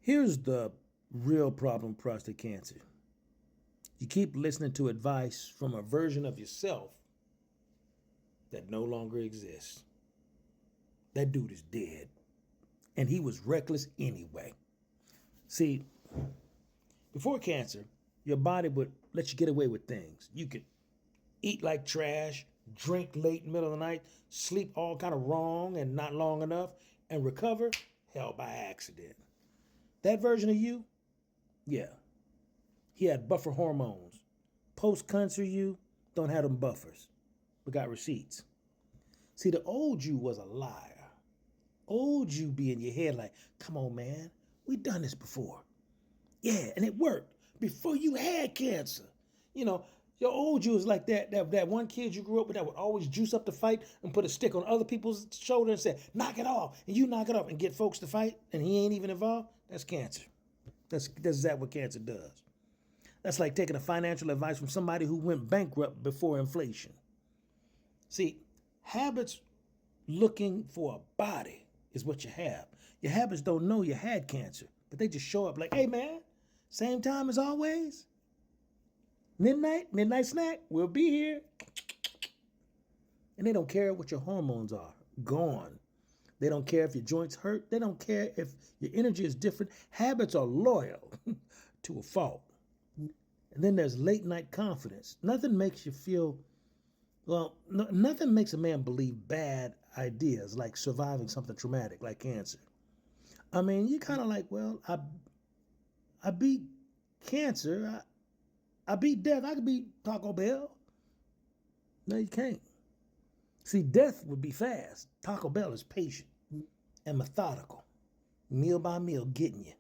Here's the real problem with prostate cancer. You keep listening to advice from a version of yourself that no longer exists. That dude is dead, and he was reckless anyway. See, before cancer, your body would let you get away with things. You could eat like trash, drink late in the middle of the night, sleep all kind of wrong and not long enough, and recover, hell, by accident. That version of you, yeah, he had buffer hormones. Post-cancer you don't have them buffers, but got receipts. See, the old you was a liar. Old you be in your head like, come on, man, we done this before. Yeah, and it worked before you had cancer. You know, your old you was like that one kid you grew up with that would always juice up the fight and put a stick on other people's shoulder and say, knock it off, and you knock it off and get folks to fight, and he ain't even involved. That's cancer. That's exactly what cancer does. That's like taking a financial advice from somebody who went bankrupt before inflation. See, habits looking for a body is what you have. Your habits don't know you had cancer, but they just show up like, hey man, same time as always. Midnight snack, we'll be here. And they don't care what your hormones are. Gone. They don't care if your joints hurt. They don't care if your energy is different. Habits are loyal to a fault. And then there's late night confidence. Nothing makes you feel, nothing makes a man believe bad ideas like surviving something traumatic like cancer. I mean, you kind of like, well, I beat cancer. I beat death. I could beat Taco Bell. No, you can't. See, death would be fast. Taco Bell is patient and methodical, meal by meal, getting you.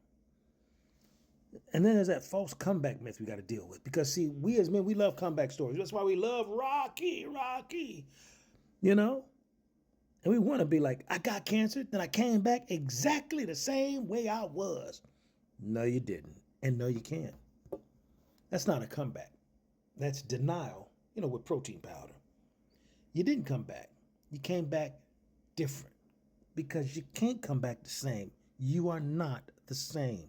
And then there's that false comeback myth we got to deal with. Because, see, we as men, we love comeback stories. That's why we love Rocky, you know? And we want to be like, I got cancer, then I came back exactly the same way I was. No, you didn't. And no, you can't. That's not a comeback. That's denial, with protein powder. You didn't come back. You came back different because you can't come back the same. You are not the same.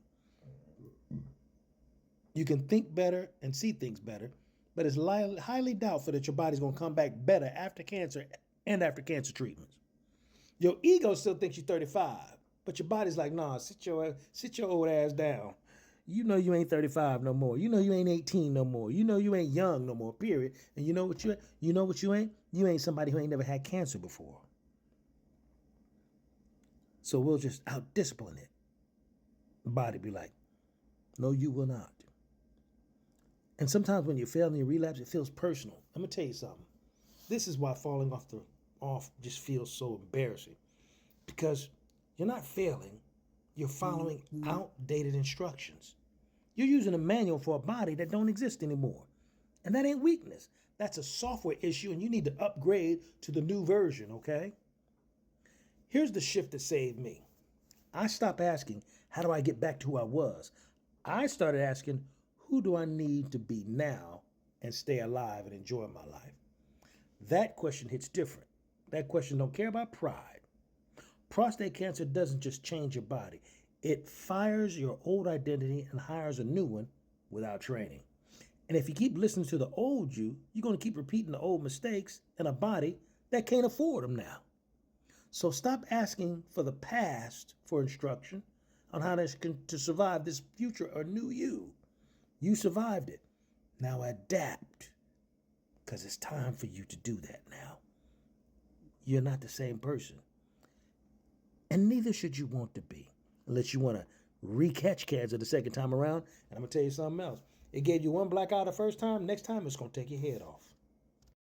You can think better and see things better, but it's highly doubtful that your body's going to come back better after cancer and after cancer treatments. Your ego still thinks you're 35, but your body's like, nah, sit your old ass down. You know you ain't 35 no more. You know you ain't 18 no more. You know you ain't young no more, period. And you know what you ain't? You ain't somebody who ain't never had cancer before. So we'll just out-discipline it. The body be like, no, you will not. And sometimes when you fail and you relapse, it feels personal. I'm going to tell you something. This is why falling off just feels so embarrassing. Because you're not failing. You're following outdated instructions. You're using a manual for a body that don't exist anymore. And that ain't weakness. That's a software issue, and you need to upgrade to the new version, okay? Here's the shift that saved me. I stopped asking, how do I get back to who I was? I started asking, who do I need to be now and stay alive and enjoy my life? That question hits different. That question don't care about pride. Prostate cancer doesn't just change your body. It fires your old identity and hires a new one without training. And if you keep listening to the old you, you're going to keep repeating the old mistakes in a body that can't afford them now. So stop asking for the past for instruction on how to survive this future or new you. You survived it. Now adapt, because it's time for you to do that now. You're not the same person. And neither should you want to be, unless you want to re-catch cancer the second time around. And I'm going to tell you something else. It gave you one black eye the first time. Next time, it's going to take your head off.